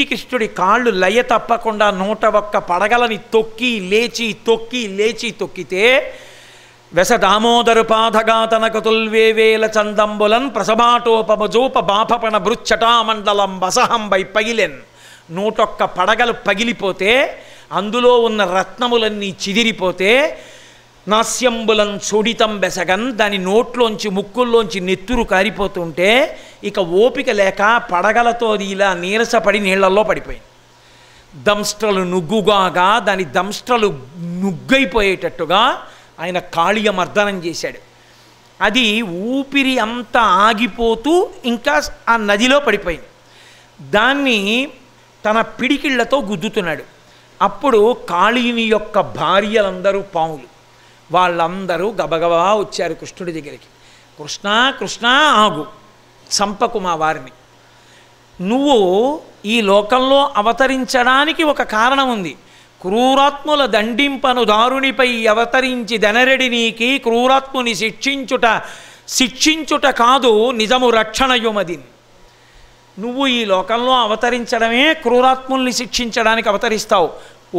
కృష్ణుడి కాళ్ళు లయ తప్పకుండా 101 పడగలని తొక్కి లేచి తొక్కితే వెస దామోదరు పాధగా తనకు తుల్వేవేల చందంబులన్ ప్రసభాటోపమజూప బాపపణ భృచ్చటామండలం వసహంబై పగిలెన్ 101 పడగలు పగిలిపోతే అందులో ఉన్న రత్నములన్నీ చిదిరిపోతే నాస్యంబులం చోడితం బెసగన్ దాని నోట్లోంచి ముక్కుల్లోంచి నెత్తురు కారిపోతుంటే ఇక ఓపిక లేక పడగలతో ఇలా నీరసపడి నీళ్లలో పడిపోయింది. దంస్ట్రలు నుగ్గుగాగా దాని దంస్ట్రలు నుగ్గైపోయేటట్టుగా ఆయన కాళీయ మర్దనం చేశాడు. అది ఊపిరి అంతా ఆగిపోతూ ఇంకా ఆ నదిలో పడిపోయింది. దాన్ని తన పిడికిళ్లతో గుద్దుతున్నాడు. అప్పుడు కాళీని యొక్క భార్యలందరూ పాములు వాళ్ళందరూ గబగబా వచ్చారు కృష్ణుడి దగ్గరికి. కృష్ణ ఆగు, చంపకు మా వారిని. నువ్వు ఈ లోకంలో అవతరించడానికి ఒక కారణం ఉంది. క్రూరాత్ముల దండింపను దారునిపై అవతరించి దనరెడినీకి క్రూరాత్ముని శిక్షించుట కాదు నిజము రక్షణయుమది. నువ్వు ఈ లోకంలో అవతరించడమే క్రూరాత్ముల్ని శిక్షించడానికి అవతరిస్తావు.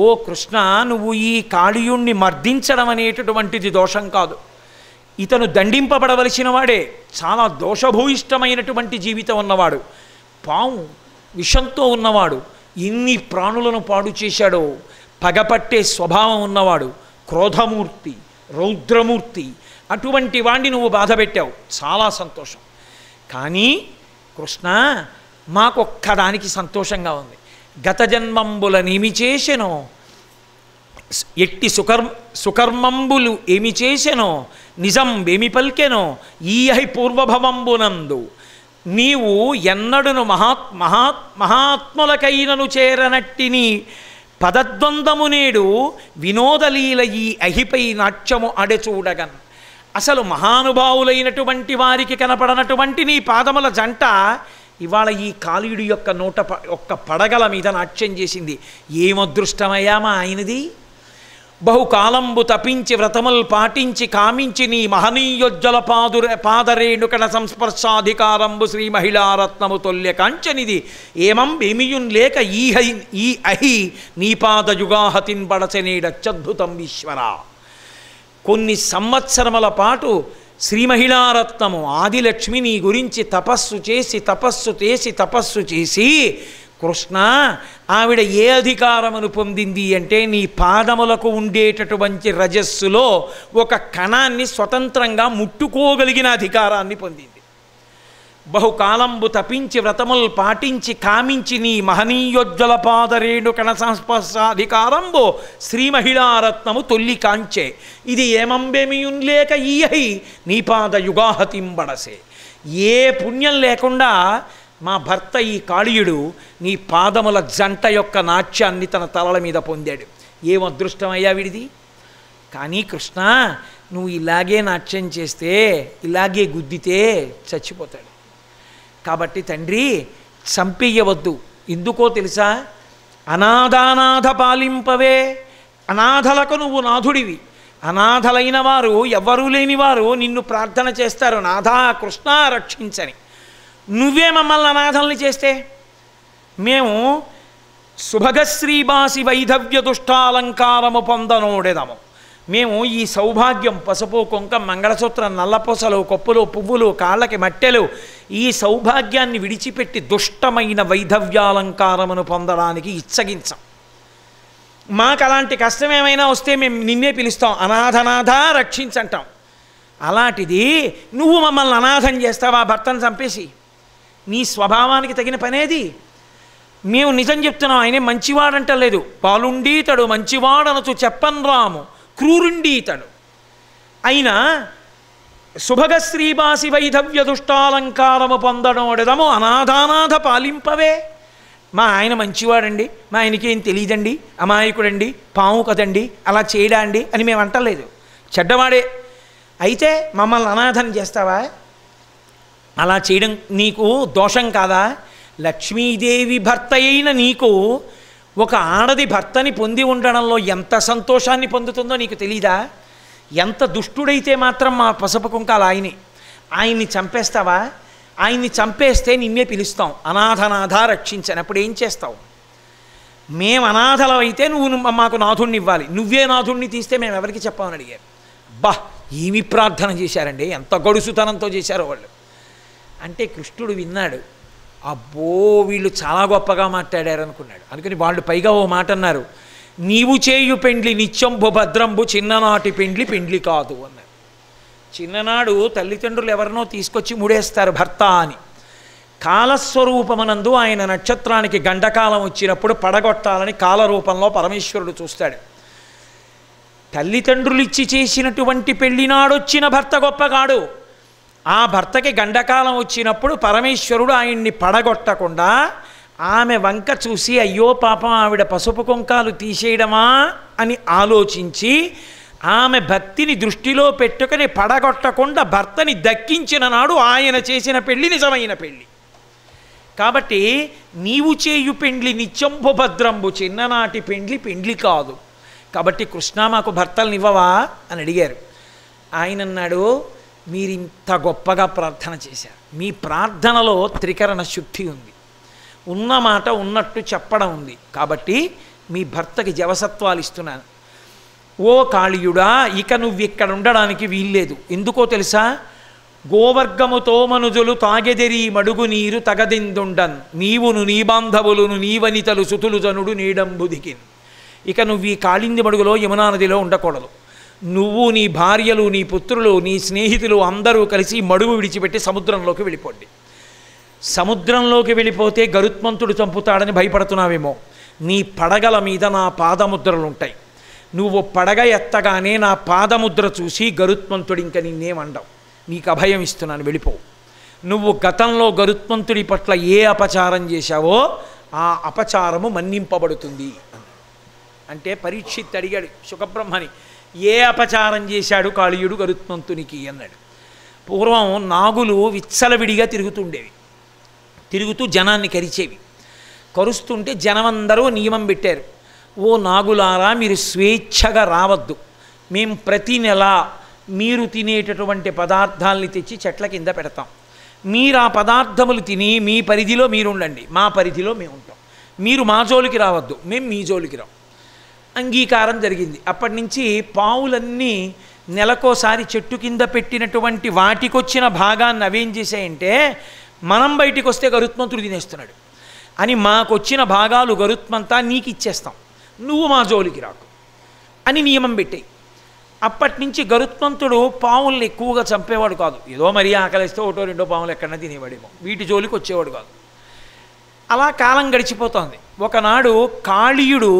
ఓ కృష్ణ, నువ్వు ఈ కాళీయుణ్ణి మర్దించడం అనేటటువంటిది దోషం కాదు. ఇతను దండింపబడవలసిన వాడే. చాలా దోషభూయిష్టమైనటువంటి జీవితం ఉన్నవాడు, పాము విషంతో ఉన్నవాడు, ఇన్ని ప్రాణులను పాడు చేశాడో, పగపట్టే స్వభావం ఉన్నవాడు, క్రోధమూర్తి, రౌద్రమూర్తి, అటువంటి వాణ్ణి నువ్వు బాధ పెట్టావు. చాలా సంతోషం. కానీ కృష్ణ, మాకొక్కదానికి సంతోషంగా ఉంది. గత జన్మంబుల నేమి చేసెనో, ఎట్టి సుకర్మంబులు ఏమి చేసెనో, నిజం ఏమి పల్కెనో, ఈహి పూర్వభవంబునందు నీవు ఎన్నడును మహాత్ములకైనను చేరనట్టిని పదద్వందము నేడు వినోదలీల ఈ అహిపై నాట్యము అడచూడగన్. అసలు మహానుభావులైనటువంటి వారికి కనపడనటువంటి నీ పాదముల జంట ఇవాళ ఈ కాళీయుడి యొక్క 101 పడగల మీద నాట్యం చేసింది. ఏమదృష్టమయ్యా మా ఆయనది. బహుకాలంబు తపించి వ్రతములు పాటించి కామించి నీ మహనీయోజ్జల పాదరేణుకణ సంస్పర్శాధికారంబు శ్రీ మహిళారత్నము తొల్య కాంచనిది ఏమం ఏమియున్ లేక ఈ అహి నీ పాదయుగాహతిన్ బడచనేడత్యద్భుతం ఈశ్వర. కొన్ని సంవత్సరముల పాటు శ్రీ మహిళారత్నము ఆదిలక్ష్మి నీ గురించి తపస్సు చేసి కృష్ణ, ఆవిడ ఏ అధికారమును పొందింది అంటే నీ పాదములకు ఉండేటటువంటి రజస్సులో ఒక కణాన్ని స్వతంత్రంగా ముట్టుకోగలిగిన అధికారాన్ని పొందింది. బహుకాలంబు తపించి వ్రతములు పాటించి కామించి నీ మహనీయోజ్వల పాదరేణు కణ సంస్పర్శాధికారంబో శ్రీ మహిళారత్నము తొల్లి కాంచే ఇది ఏమంబేమియున్ లేక ఈహి నీ పాద యుగాహతింబడసే. ఏ పుణ్యం లేకుండా మా భర్త ఈ కాళీయుడు నీ పాదముల జంట యొక్క నాట్యాన్ని తన తలల మీద పొందాడు. ఏం అదృష్టమయ్యా విడిది. కానీ కృష్ణ, నువ్వు ఇలాగే నాట్యం చేస్తే, ఇలాగే గుద్దితే చచ్చిపోతాడు. కాబట్టి తండ్రి చంపేయవద్దు. ఎందుకో తెలుసా? అనాథానాథ పాలింపవే. అనాథలకు నువ్వు నాథుడివి. అనాథలైన వారు, ఎవ్వరూ లేనివారు నిన్ను ప్రార్థన చేస్తారు, నాథా కృష్ణ రక్షించని. నువ్వే మమ్మల్ని అనాథల్ని చేస్తే మేము శుభగశ్రీబాసి వైధవ్య దుష్టాలంకారము పొందనోడెదము. మేము ఈ సౌభాగ్యం, పసుపు కుంకం, మంగళసూత్రం, నల్లపూసలు, కొప్పులు, పువ్వులు, కాళ్ళకి మట్టెలు, ఈ సౌభాగ్యాన్ని విడిచిపెట్టి దుష్టమైన వైధవ్యాలంకారమును పొందడానికి ఇచ్చగించాం. మాకు అలాంటి కష్టం ఏమైనా వస్తే మేము నిన్నే పిలుస్తాం, అనాథనాథ రక్షించంటాం. అలాంటిది నువ్వు మమ్మల్ని అనాథం చేస్తావా భర్తను చంపేసి? నీ స్వభావానికి తగిన పనేది. మేము నిజం చెప్తున్నాం, ఆయనే మంచివాడంటలేదు. పాలుండీతడు మంచివాడనచు చెప్పన్ రాము క్రూరుండీతడు. అయినా శుభగశ్రీబాసి వైధవ్య దుష్టాలంకారము పొందడోడెదము అనాథానాథ పాలింపవే. మా ఆయన మంచివాడండి, మా ఆయనకేం తెలియదండి, అమాయకుడండి, పాము కదండి, అలా చేయడా అండి అని మేము అంటలేదు. చెడ్డవాడే అయితే మమ్మల్ని అనాథం చేస్తావా? అలా చేయడం నీకు దోషం కాదా? లక్ష్మీదేవి భర్త అయిన నీకు ఒక ఆడది భర్తని పొంది ఉండడంలో ఎంత సంతోషాన్ని పొందుతుందో నీకు తెలీదా? ఎంత దుష్టుడైతే మాత్రం మా పసుపు కుంకాలు ఆయన్ని చంపేస్తావా? ఆయన్ని చంపేస్తే నిన్నే పిలుస్తాం, అనాథనాథ రక్షించని. అప్పుడు ఏం చేస్తావు? మేము అనాథలమైతే నువ్వు మాకు నాథుణ్ణి ఇవ్వాలి, నువ్వే నాథుణ్ణి తీస్తే మేము ఎవరికి చెప్పామని అడిగారు. అబ్బా, ఏమి ప్రార్థన చేశారండి, ఎంత గడుసుతనంతో చేశారో వాళ్ళు. అంటే కృష్ణుడు విన్నాడు. అబ్బో, వీళ్ళు చాలా గొప్పగా మాట్లాడారు అనుకున్నాడు. అనుకుని వాళ్ళు పైగా ఓ మాట అన్నారు, నీవు చేయు పెండ్లి నిత్యంబు భద్రంబు, చిన్ననాటి పెండ్లి పెండ్లి కాదు అన్నారు. చిన్ననాడు తల్లిదండ్రులు ఎవరినో తీసుకొచ్చి ముడేస్తారు భర్త అని. కాలస్వరూపమనందు ఆయన నక్షత్రానికి గండకాలం వచ్చినప్పుడు పడగొట్టాలని కాలరూపంలో పరమేశ్వరుడు చూస్తాడు. తల్లిదండ్రులు ఇచ్చి చేసినటువంటి పెళ్లినాడొచ్చిన భర్త గొప్పగాడు. ఆ భర్తకి గండకాలం వచ్చినప్పుడు పరమేశ్వరుడు ఆయన్ని పడగొట్టకుండా ఆమె వంక చూసి, అయ్యో పాపం ఆవిడ పసుపు కుంకాలు తీసేయడమా అని ఆలోచించి ఆమె భక్తిని దృష్టిలో పెట్టుకుని పడగొట్టకుండా భర్తని దక్కించిన నాడు ఆయన చేసిన పెళ్లి నిజమైన పెళ్లి. కాబట్టి నీవు చేయు పెండ్లి నిత్యంబు భద్రంబు, చిన్ననాటి పెండ్లి పెండ్లి కాదు. కాబట్టి కృష్ణ మాకు భర్తలను ఇవ్వవా అని అడిగారు. ఆయన అన్నాడు, మీరింత గొప్పగా ప్రార్థన చేశారు, మీ ప్రార్థనలో త్రికరణ శుద్ధి ఉంది, ఉన్న మాట ఉన్నట్టు చెప్పడం ఉంది, కాబట్టి మీ భర్తకి జవసత్వాలు ఇస్తున్నాను. ఓ కాళీయుడా, ఇక నువ్వు ఇక్కడ ఉండడానికి వీల్లేదు. ఎందుకో తెలుసా? గోవర్గముతో మనుజులు తాగెదిరి మడుగు నీరు తగదిందుండన్, నీవును నీ బాంధవులును నీవనితలు సుతులు జనుడు నీడంబుదికిన్. ఇక నువ్వు ఈ కాళింది మడుగులో యమునా నదిలో ఉండకూడదు. నువ్వు, నీ భార్యలు, నీ పుత్రులు, నీ స్నేహితులు అందరూ కలిసి మడుగు విడిచిపెట్టి సముద్రంలోకి వెళ్ళిపోండి. సముద్రంలోకి వెళ్ళిపోతే గరుత్మంతుడు చంపుతాడని భయపడుతున్నావేమో, నీ పడగల మీద నా పాదముద్రలు ఉంటాయి. నువ్వు పడగ ఎత్తగానే నా పాదముద్ర చూసి గరుత్మంతుడు ఇంక నిన్నేమండవు, నీకు అభయం ఇస్తున్నాను, వెళ్ళిపో. నువ్వు గతంలో గరుత్మంతుడి పట్ల ఏ అపచారం చేశావో ఆ అపచారము మన్నింపబడుతుంది. అంటే పరీక్షిత్ అడిగాడు శుకబ్రహ్మని, ఏ అపచారం చేశాడు కాళీయుడు గరుత్మంతునికి అన్నాడు. పూర్వం నాగులు విచ్చలవిడిగా తిరుగుతుండేవి, తిరుగుతూ జనాన్ని కరిచేవి. కరుస్తుంటే జనమందరూ నియమం పెట్టారు, ఓ నాగులారా మీరు స్వేచ్ఛగా రావద్దు, మేము ప్రతి నెల మీరు తినేటటువంటి పదార్థాలని తెచ్చి చెట్ల కింద పెడతాం, మీరు ఆ పదార్థములు తిని మీ పరిధిలో మీరు ఉండండి, మా పరిధిలో మేము ఉంటాం, మీరు మా జోలికి రావద్దు, మేము మీ జోలికి రాం. అంగీకారం జరిగింది. అప్పటి నుంచి పావులన్నీ నెలకోసారి చెట్టు కింద పెట్టినటువంటి వాటికొచ్చిన భాగాన్ని అవేం చేశాయంటే, మనం బయటికి వస్తే గరుత్మంతుడు తినేస్తున్నాడు అని మాకొచ్చిన భాగాలు గరుత్మంతా నీకు ఇచ్చేస్తాం, నువ్వు మా జోలికి రాకు అని నియమం పెట్టాయి. అప్పటి నుంచి గరుత్మంతుడు పావుల్ని ఎక్కువగా చంపేవాడు కాదు. ఏదో మరీ ఆకలిస్తే ఒకటో రెండో పావులు ఎక్కడన్నా తినేవాడేమో, వీటి జోలికి వచ్చేవాడు కాదు. అలా కాలం గడిచిపోతోంది. ఒకనాడు కాళీయుడు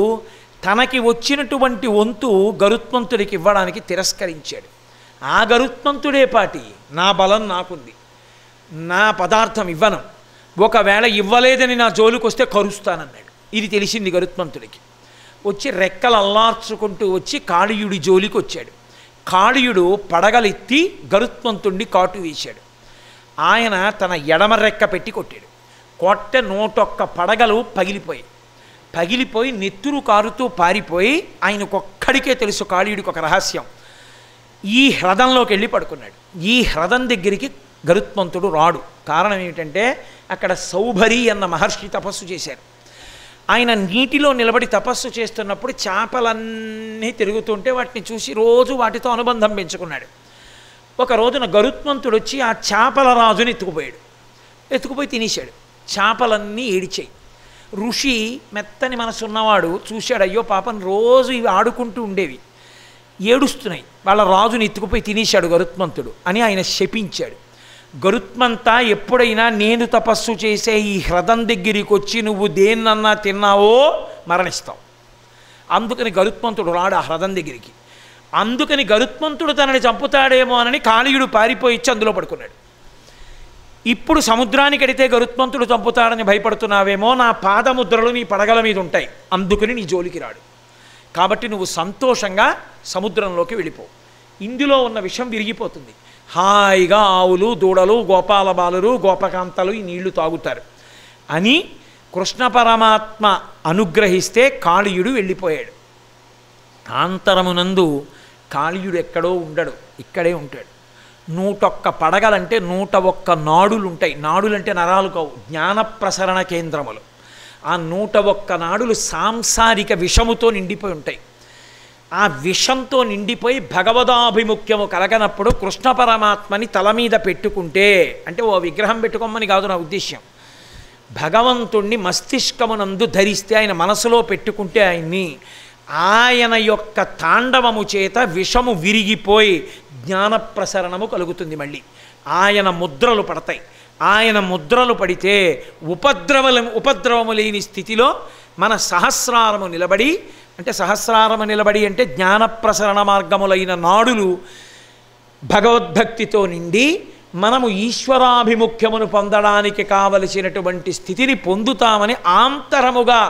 తనకి వచ్చినటువంటి వంతు గరుత్మంతుడికి ఇవ్వడానికి తిరస్కరించాడు. ఆ గరుత్మంతుడే పాటి, నా బలం నాకుంది, నా పదార్థం ఇవ్వను, ఒకవేళ ఇవ్వలేదని నా జోలికి వస్తే కరుస్తానన్నాడు. ఇది తెలిసింది గరుత్మంతుడికి. వచ్చి రెక్కలు అల్లార్చుకుంటూ వచ్చి కాళీయుడి జోలికి వచ్చాడు. కాళీయుడు పడగలెత్తి గరుత్మంతుడిని కాటు వేశాడు. ఆయన తన ఎడమ రెక్క పెట్టి కొట్టాడు. కొట్ట 101 పడగలు పగిలిపోయి నెత్తురు కారుతూ పారిపోయి ఆయనకొక్కడికే తెలుసు కాళీయుడికి ఒక రహస్యం. ఈ హ్రదంలోకి వెళ్ళి పడుకున్నాడు. ఈ హ్రదం దగ్గరికి గరుత్మంతుడు రాడు. కారణం ఏమిటంటే అక్కడ సౌభరి అన్న మహర్షి తపస్సు చేశారు. ఆయన నీటిలో నిలబడి తపస్సు చేస్తున్నప్పుడు చేపలన్నీ తిరుగుతుంటే వాటిని చూసి రోజు వాటితో అనుబంధం పెంచుకున్నాడు. ఒక రోజున గరుత్మంతుడు వచ్చి ఆ చేపల రాజుని ఎత్తుకుపోయి తినేశాడు. చేపలన్నీ ఏడిచాయి. ఋషి మెత్తని మనసు ఉన్నవాడు చూశాడు, అయ్యో పాపం రోజు ఇవి ఆడుకుంటూ ఉండేవి, ఏడుస్తున్నాయి, వాళ్ళ రాజుని ఎత్తుకుపోయి తినేశాడు గరుత్మంతుడు అని ఆయన శపించాడు. గరుత్మంతా ఎప్పుడైనా నేను తపస్సు చేసే ఈ హ్రదం దగ్గరికి వచ్చి నువ్వు దేన్నన్నా తిన్నావో మరణిస్తావు. అందుకని గరుత్మంతుడు రాడు ఆ హ్రదం దగ్గరికి. అందుకని గరుత్మంతుడు తనని చంపుతాడేమో అని కాళీయుడు పారిపోయి ఇచ్చి అందులో పడుకున్నాడు. ఇప్పుడు సముద్రానికి అడితే గరుత్మంతుడు చంపుతాడని భయపడుతున్నావేమో, నా పాదముద్రలు నీ పడగల మీద ఉంటాయి, అందుకని నీ జోలికి రాడు. కాబట్టి నువ్వు సంతోషంగా సముద్రంలోకి వెళ్ళిపో, ఇందులో ఉన్న విషం విరిగిపోతుంది, హాయిగా ఆవులు, దూడలు, గోపాల బాలురు, గోపకాంతలు ఈ నీళ్లు తాగుతారు అని కృష్ణ పరమాత్మ అనుగ్రహిస్తే కాళీయుడు వెళ్ళిపోయాడు. ఆంతరమునందు కాళీయుడు ఎక్కడో ఉండడు, ఇక్కడే ఉంటాడు. 101 పడగలంటే 101 నాడులు ఉంటాయి. నాడులంటే నరాలు కావు, జ్ఞాన ప్రసరణ కేంద్రములు. ఆ 101 నాడులు సాంసారిక విషముతో నిండిపోయి ఉంటాయి. ఆ విషంతో నిండిపోయి భగవదాభిముఖ్యము కలగనప్పుడు కృష్ణ పరమాత్మని తల మీద పెట్టుకుంటే, అంటే ఓ విగ్రహం పెట్టుకోమని కాదు నా ఉద్దేశ్యం, భగవంతుణ్ణి మస్తిష్కమునందు ధరిస్తే, ఆయన మనసులో పెట్టుకుంటే ఆయన్ని, ఆయన యొక్క తాండవము చేత విషము విరిగిపోయి జ్ఞాన ప్రసరణము కలుగుతుంది. మళ్ళీ ఆయన ముద్రలు పడతాయి. ఆయన ముద్రలు పడితే ఉపద్రవము లేని స్థితిలో మన సహస్రారము నిలబడి, అంటే సహస్రారము నిలబడి అంటే జ్ఞాన ప్రసరణ మార్గములైన నాడులు భగవద్భక్తితో నిండి మనము ఈశ్వరాభిముఖ్యమును పొందడానికి కావలసినటువంటి స్థితిని పొందుతామని ఆంతరముగా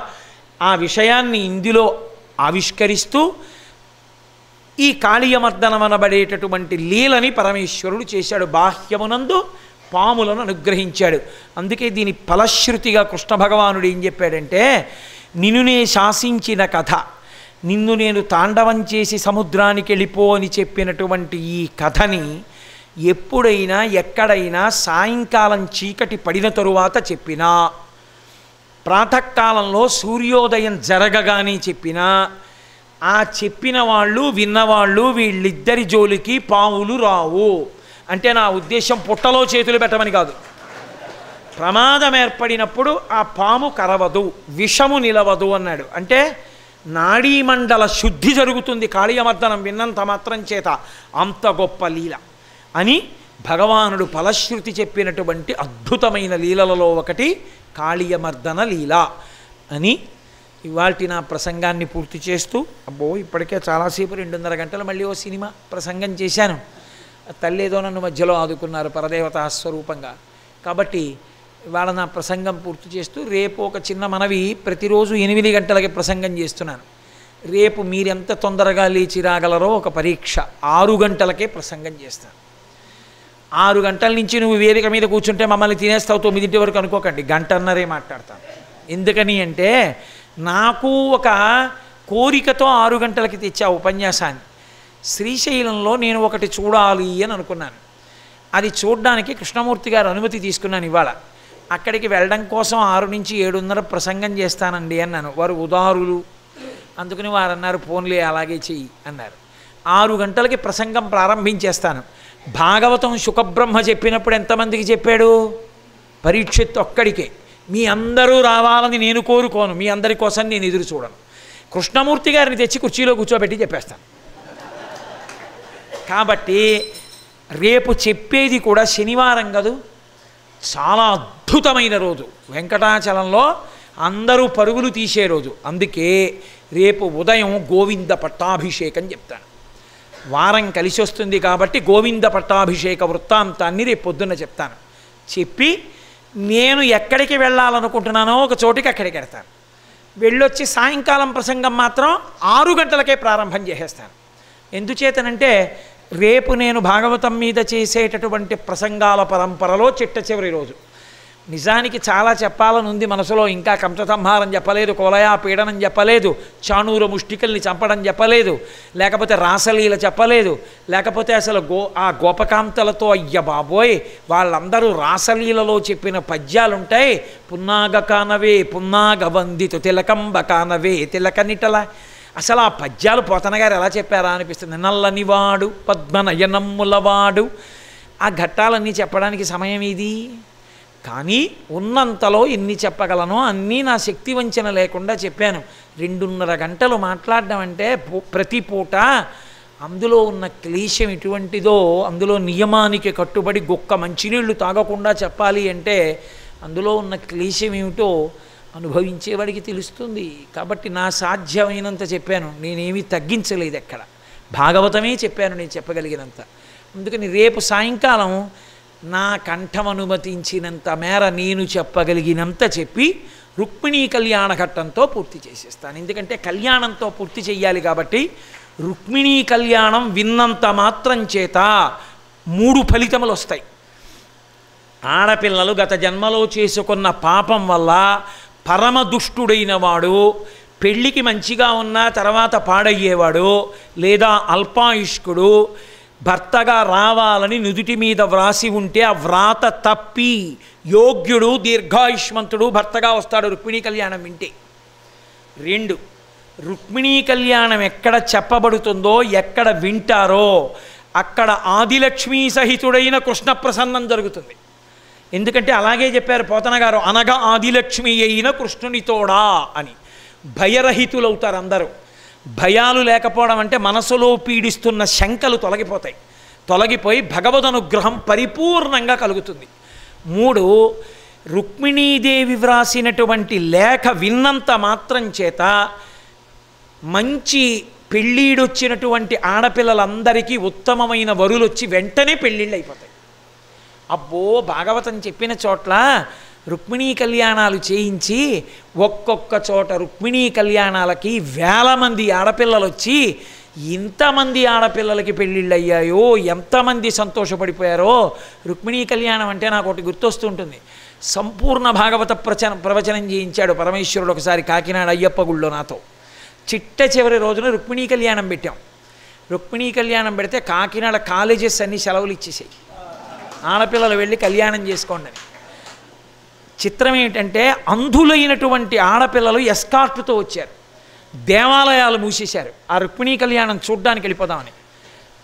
ఆ విషయాన్ని ఇందులో ఆవిష్కరిస్తూ ఈ కాళీయమర్దనమనబడేటటువంటి లీలని పరమేశ్వరుడు చేశాడు. బాహ్యమునందు పాములను అనుగ్రహించాడు. అందుకే దీని ఫలశ్రుతిగా కృష్ణ భగవానుడు ఏం చెప్పాడంటే, నిన్ను నే శాసించిన కథ, నిన్ను నేను తాండవం చేసి సముద్రానికి వెళ్ళిపో అని చెప్పినటువంటి ఈ కథని ఎప్పుడైనా ఎక్కడైనా సాయంకాలం చీకటి పడిన తరువాత చెప్పినా, ప్రాతకాలంలో సూర్యోదయం జరగగానే చెప్పినా, ఆ చెప్పిన వాళ్ళు విన్నవాళ్ళు వీళ్ళిద్దరి జోలికి పావులు రావు. అంటే నా ఉద్దేశం పుట్టలో చేతులు పెట్టమని కాదు. ప్రమాదం ఏర్పడినప్పుడు ఆ పాము కరవదు, విషము నిలవదు అన్నాడు. అంటే నాడీమండల శుద్ధి జరుగుతుంది కాళీయమర్దనం విన్నంత మాత్రం చేత. అంత గొప్ప లీల అని భగవానుడు ఫలశ్రుతి చెప్పినటువంటి అద్భుతమైన లీలలలో ఒకటి కాళీయమర్దన లీల అని ఇవాల్టి నా ప్రసంగాన్ని పూర్తి చేస్తూ, అబ్బో ఇప్పటికే చాలాసేపు 2.5 గంటలు మళ్ళీ ఓ సినిమా ప్రసంగం చేశాను. తల్లేదో నన్ను మధ్యలో ఆదుకున్నారు పరదేవతా స్వరూపంగా. కాబట్టి ఇవాళ నా ప్రసంగం పూర్తి చేస్తూ, రేపు ఒక చిన్న మనవి, ప్రతిరోజు 8 గంటలకి ప్రసంగం చేస్తున్నాను. రేపు మీరెంత తొందరగా లేచి రాగలరో ఒక పరీక్ష. 6 గంటలకే ప్రసంగం చేస్తాను. 6 గంటల నుంచి నువ్వు వేదిక మీద కూర్చుంటే మమ్మల్ని తినేస్తావు 9 వరకు అనుకోకండి, 1.5 గంటన్నరే మాట్లాడతాను. ఎందుకని అంటే నాకు ఒక కోరికతో 6 గంటలకి తెచ్చా ఉపన్యాసాన్ని. శ్రీశైలంలో నేను ఒకటి చూడాలి అని అనుకున్నాను. అది చూడడానికి కృష్ణమూర్తి గారు అనుమతి తీసుకున్నాను ఇవాళ. అక్కడికి వెళ్ళడం కోసం 6 నుంచి 7:30 ప్రసంగం చేస్తానండి అన్నాను. వారు ఉదారులు, అందుకని వారు అన్నారు ఫోన్లే అలాగే చెయ్యి అన్నారు. 6 గంటలకి ప్రసంగం ప్రారంభించేస్తాను. భాగవతం శుకబ్రహ్మ చెప్పినప్పుడు ఎంతమందికి చెప్పాడు? పరీక్షిత్ ఒక్కడికే. మీ అందరూ రావాలని నేను కోరుకోను, మీ అందరి కోసం నేను ఎదురు చూడను. కృష్ణమూర్తి గారిని తెచ్చి కుర్చీలో కూర్చోబెట్టి చెప్పేస్తాను. కాబట్టి రేపు చెప్పేది కూడా శనివారం కాదు, చాలా అద్భుతమైన రోజు. వెంకటాచలంలో అందరూ పరుగులు తీసే రోజు. అందుకే రేపు ఉదయం గోవింద పట్టాభిషేకం చెప్తాను. వారం కలిసి వస్తుంది కాబట్టి గోవింద పట్టాభిషేక వృత్తాంతాన్ని రేపు పొద్దున్న చెప్తాను. చెప్పి నేను ఎక్కడికి వెళ్ళాలనుకుంటున్నానో ఒక చోటికి అక్కడికి వెళ్తాను. వెళ్ళొచ్చి సాయంకాలం ప్రసంగం మాత్రం 6 గంటలకే ప్రారంభం చేసేస్తాను. ఎందుచేతనంటే రేపు నేను భాగవతం మీద చేసేటటువంటి ప్రసంగాల పరంపరలో చిట్ట చివరి రోజు. నిజానికి చాలా చెప్పాలని ఉంది మనసులో. ఇంకా కంససంహారం చెప్పలేదు, కోలయా పీడనం చెప్పలేదు, చాణూర ముష్టికల్ని చంపడం చెప్పలేదు, లేకపోతే రాసలీల చెప్పలేదు, లేకపోతే అసలు ఆ గోపకాంతలతో అయ్య బాబోయ్ వాళ్ళందరూ రాసలీలలో చెప్పిన పద్యాలుంటాయి. పున్నాగ కానవే పున్నాగ వందితు తిలకంబ కానవే తిలకనిటల. అసలు ఆ పద్యాలు పోతన గారు ఎలా చెప్పారా అనిపిస్తుంది. నల్లనివాడు పద్మనయనమ్ములవాడు. ఆ ఘట్టాలన్నీ చెప్పడానికి సమయం ఇది. కానీ ఉన్నంతలో ఎన్ని చెప్పగలనో అన్నీ నా శక్తి వంచన లేకుండా చెప్పాను. 2.5 గంటలు మాట్లాడడం అంటే ప్రతి పూట అందులో ఉన్న క్లేశం ఎటువంటిదో, అందులో నియమానికి కట్టుబడి గొక్క మంచినీళ్ళు తాగకుండా చెప్పాలి అంటే అందులో ఉన్న క్లేశం ఏమిటో అనుభవించేవాడికి తెలుస్తుంది. కాబట్టి నా సాధ్యమైనంత చెప్పాను, నేనేమీ తగ్గించలేదు ఎక్కడ. భాగవతమే చెప్పాను నేను చెప్పగలిగినంత. అందుకని రేపు సాయంకాలం నా కంఠం అనుమతించినంత మేర నేను చెప్పగలిగినంత చెప్పి రుక్మిణీ కళ్యాణ ఘట్టంతో పూర్తి చేసేస్తాను. ఎందుకంటే కళ్యాణంతో పూర్తి చెయ్యాలి కాబట్టి. రుక్మిణీ కళ్యాణం విన్నంత మాత్రం చేత 3 ఫలితములు వస్తాయి. ఆడపిల్లలు గత జన్మలో చేసుకున్న పాపం వల్ల పరమ దుష్టుడైన వాడు, పెళ్ళికి మంచిగా ఉన్న తర్వాత పాడయ్యేవాడు, లేదా అల్పాయుష్కుడు, భర్తగా రావాలని నుదుటి మీద వ్రాసి ఉంటే ఆ వ్రాత తప్పి యోగ్యుడు దీర్ఘాయుష్మంతుడు భర్తగా వస్తాడు రుక్మిణీ కళ్యాణం వింటే. 2, రుక్మిణీ కళ్యాణం ఎక్కడ చెప్పబడుతుందో ఎక్కడ వింటారో అక్కడ ఆదిలక్ష్మీ సహితుడైన కృష్ణ ప్రసన్నం జరుగుతుంది. ఎందుకంటే అలాగే చెప్పారు పోతన గారు, అనగా ఆదిలక్ష్మి అయిన కృష్ణునితోడా అని. భయరహితులవుతారు అందరూ. భయాలు లేకపోవడం అంటే మనసులో పీడిస్తున్న శంకలు తొలగిపోతాయి. తొలగిపోయి భగవదనుగ్రహం పరిపూర్ణంగా కలుగుతుంది. 3, రుక్మిణీదేవి వ్రాసినటువంటి లేఖ విన్నంత మాత్రం చేత మంచి పెళ్ళీడొచ్చినటువంటి ఆడపిల్లలందరికీ ఉత్తమమైన వరులు వచ్చి వెంటనే పెళ్ళిళ్ళు అయిపోతాయి. అబ్బో, భాగవతం చెప్పిన చోట్ల రుక్మిణీ కళ్యాణాలు చేయించి ఒక్కొక్క చోట రుక్మిణీ కళ్యాణాలకి వేల మంది ఆడపిల్లలు వచ్చి ఇంతమంది ఆడపిల్లలకి పెళ్ళిళ్ళు అయ్యాయో, ఎంతమంది సంతోషపడిపోయారో. రుక్మిణీ కళ్యాణం అంటే నాకు ఒకటి గుర్తొస్తుంటుంది. సంపూర్ణ భాగవత ప్రవచనం చేయించాడు పరమేశ్వరుడు ఒకసారి కాకినాడ అయ్యప్ప గుళ్ళో నాతో. చిట్ట చివరి రోజున రుక్మిణీ కళ్యాణం పెట్టాం. రుక్మిణీ కళ్యాణం పెడితే కాకినాడ కాలేజెస్ అన్నీ సెలవులు ఇచ్చేసాయి, ఆడపిల్లలు వెళ్ళి కళ్యాణం చేసుకోండి అని. చిత్రం ఏంటంటే అంధులైనటువంటి ఆడపిల్లలు ఎస్కార్ట్తో వచ్చారు. దేవాలయాలు మూసేశారు ఆ రుక్మిణీ కళ్యాణం చూడ్డానికి వెళ్ళిపోదామని.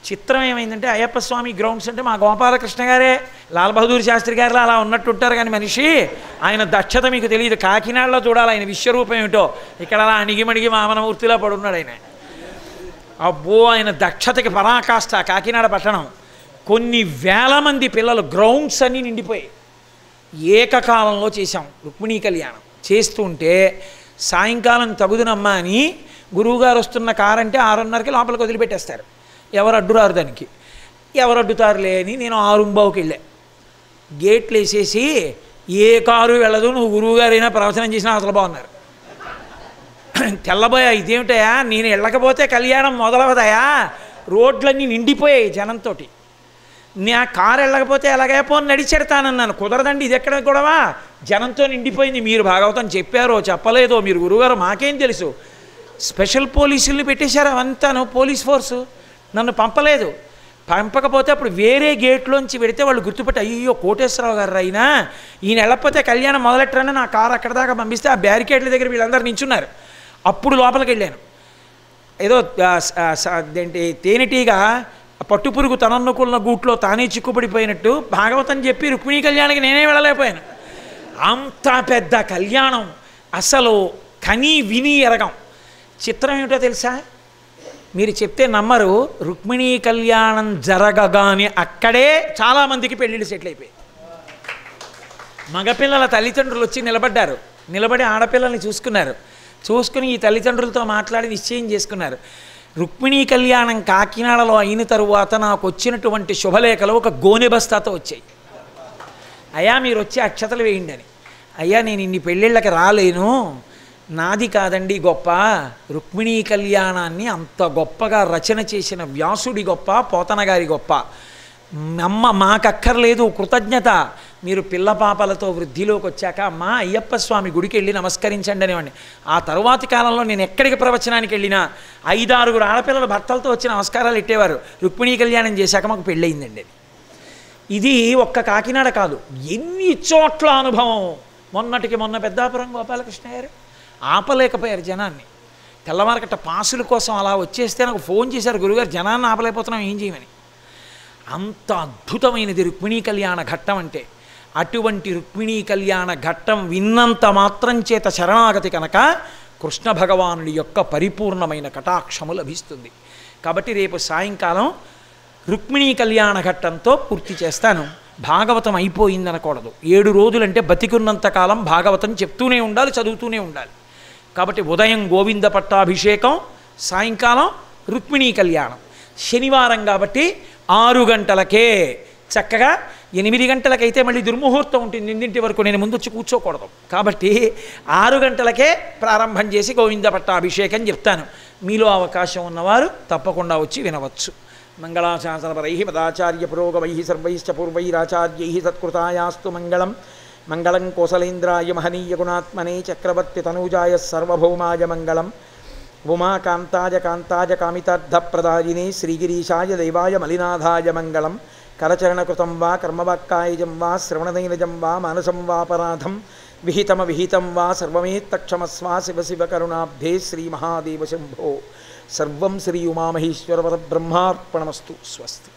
చిత్రం ఏమైందంటే అయ్యప్ప స్వామి గ్రౌండ్స్ అంటే మా గోపాలకృష్ణ గారే, లాల్ బహదూర్ శాస్త్రి గారిలో అలా ఉన్నట్టుంటారు కానీ మనిషి, ఆయన దక్షత మీకు తెలియదు. కాకినాడలో చూడాలి ఆయన విశ్వరూపం ఏమిటో. ఇక్కడ అలా అణిగిమణిగి మామనమూర్తిలా పడున్నాడు ఆయన. అబ్బో, ఆయన దక్షతకి పరాకాష్ట కాకినాడ పట్టణం. కొన్ని వేల మంది పిల్లలు, గ్రౌండ్స్ అన్నీ నిండిపోయాయి. ఏకకాలంలో చేశాం రుక్మిణీ కళ్యాణం. చేస్తుంటే సాయంకాలం తగుదునమ్మా అని గురువుగారు వస్తున్న కారు అంటే 6:30కి లోపలికి వదిలిపెట్టేస్తారు. ఎవరు అడ్డురారు దానికి. ఎవరు అడ్డుతారులే అని నేను 6:15కి వెళ్ళా. గేట్లు వేసేసి ఏ కారు వెళ్ళదు, నువ్వు గురువుగారైనా ప్రవచనం చేసినా అసలు బాగున్నారు. తెల్లబోయా, ఇదేమిటయా నేను వెళ్ళకపోతే కళ్యాణం మొదలవదయా, రోడ్లన్నీ నిండిపోయాయి జనంతో. నా కారు వెళ్ళకపోతే ఎలాగే పోని నడిచెడతానన్నాను. కుదరదండి, ఇది ఎక్కడ గొడవ, జనంతో నిండిపోయింది. మీరు భాగవతం చెప్పారో చెప్పలేదో, మీరు గురువుగారు మాకేం తెలుసు. స్పెషల్ పోలీసుల్ని పెట్టేశారు, అవంతాను పోలీస్ ఫోర్సు. నన్ను పంపలేదు. పంపకపోతే అప్పుడు వేరే గేట్లోంచి పెడితే వాళ్ళు గుర్తుపెట్టి, అయ్యో కోటేశ్వరరావు గారు అయినా ఈయన వెళ్ళకపోతే కళ్యాణం మొదలెట్టరని నా కారు అక్కడ దాకా పంపిస్తే ఆ బ్యారికేడ్ల దగ్గర వీళ్ళందరూ నించున్నారు. అప్పుడు లోపలికి వెళ్ళాను. ఏదో అదేంటి తేనెటీగా పట్టుపురుగు తనన్నుకున్న గూట్లో తానే చిక్కుపడిపోయినట్టు భాగవతం చెప్పి రుక్మిణీ కళ్యాణానికి నేనే వెళ్ళలేకపోయాను. అంత పెద్ద కళ్యాణం అసలు కనీ విని ఎరగం. చిత్రం ఏమిటో తెలుసా, మీరు చెప్తే నమ్మరు. రుక్మిణీ కళ్యాణం జరగగానే అక్కడే చాలామందికి పెళ్ళిళ్ళు సెటిల్ అయిపోయాయి. మగపిల్లల తల్లిదండ్రులు వచ్చి నిలబడ్డారు. నిలబడి ఆడపిల్లల్ని చూసుకున్నారు. చూసుకుని ఈ తల్లిదండ్రులతో మాట్లాడి నిశ్చయం చేసుకున్నారు. రుక్మిణీ కళ్యాణం కాకినాడలో అయిన తరువాత నాకు వచ్చినటువంటి శుభలేఖలు ఒక గోనె బస్తాతో వచ్చాయి. అయ్యా మీరు వచ్చి అక్షతలు వేయండి అని. అయ్యా నేను ఇన్ని పెళ్ళిళ్ళకి రాలేను, నాది కాదండి గొప్ప, రుక్మిణీ కళ్యాణాన్ని అంత గొప్పగా రచన చేసిన వ్యాసుడి గొప్ప, పోతన గారి గొప్ప. అమ్మ మాకక్కర్లేదు కృతజ్ఞత, మీరు పిల్ల పాపలతో వృద్ధిలోకి వచ్చాక అమ్మ అయ్యప్ప స్వామి గుడికి వెళ్ళి నమస్కరించండి అనేవాడిని. ఆ తరువాతి కాలంలో నేను ఎక్కడికి ప్రవచనానికి వెళ్ళినా 5-6 ఆడపిల్లలు భర్తలతో వచ్చి నమస్కారాలు పెట్టేవారు. రుక్మిణీ కళ్యాణం చేశాక మాకు పెళ్ళయిందండి. ఇది ఒక్క కాకినాడ కాదు, ఎన్ని చోట్ల అనుభవం. మొన్నటికి మొన్న పెద్దాపురం గోపాలకృష్ణ గారు ఆపలేకపోయారు జనాన్ని. తెల్లవారకట్ట పాసుల కోసం అలా వచ్చేస్తే నాకు ఫోన్ చేశారు, గురుగారు జనాన్ని ఆపలేకపోతున్నాం, ఏం చేయమని. అంత అద్భుతమైనది రుక్మిణీ కళ్యాణ ఘట్టం అంటే. అటువంటి రుక్మిణీ కళ్యాణ ఘట్టం విన్నంత మాత్రం చేత శరణాగతి కనుక కృష్ణ భగవానుడి యొక్క పరిపూర్ణమైన కటాక్షము లభిస్తుంది. కాబట్టి రేపు సాయంకాలం రుక్మిణీ కళ్యాణ ఘట్టంతో పూర్తి చేస్తాను. భాగవతం అయిపోయిందనకూడదు. 7 రోజులంటే బతికున్నంతకాలం భాగవతం చెప్తూనే ఉండాలి, చదువుతూనే ఉండాలి. కాబట్టి ఉదయం గోవింద పట్టాభిషేకం, సాయంకాలం రుక్మిణీ కళ్యాణం. శనివారం కాబట్టి 6 గంటలకే, చక్కగా 8 గంటలకైతే మళ్ళీ దుర్ముహూర్తం ఉంటుంది, 8 వరకు నేను ముందు వచ్చి కూర్చోకూడదు. కాబట్టి 6 గంటలకే ప్రారంభం చేసి గోవింద పట్టాభిషేకం చెప్తాను. మీలో అవకాశం ఉన్నవారు తప్పకుండా వచ్చి వినవచ్చు. మంగళాశాసనపరై మదాచార్య పురోగమై సర్వైశ్చ పూర్వైరాచార్యై సత్కృతాయాస్తు మంగళం. మంగళం కోసలేంద్రాయ మహనీయ గుణాత్మనే చక్రవర్తి తనూజాయ సర్వభౌమాయ మంగళం. ఉమాకాంతాయ కాంతాయ కామితార్థప్రదాయినే శ్రీగిరీశాయ దైవాయ మలినాథాయ మంగళం. కరచరణకృతం వా కర్మవాక్కాయజం వా శ్రవణనైనజం వా మానసం వాపరాధం విహితం వా సర్వమేత్తక్షమస్వా శివ శివ కరుణాబ్ధే శ్రీమహాదేవ శంభో. సర్వం శ్రీ ఉమామహేశ్వర పరబ్రహ్మార్పణమస్తు. స్వస్తి.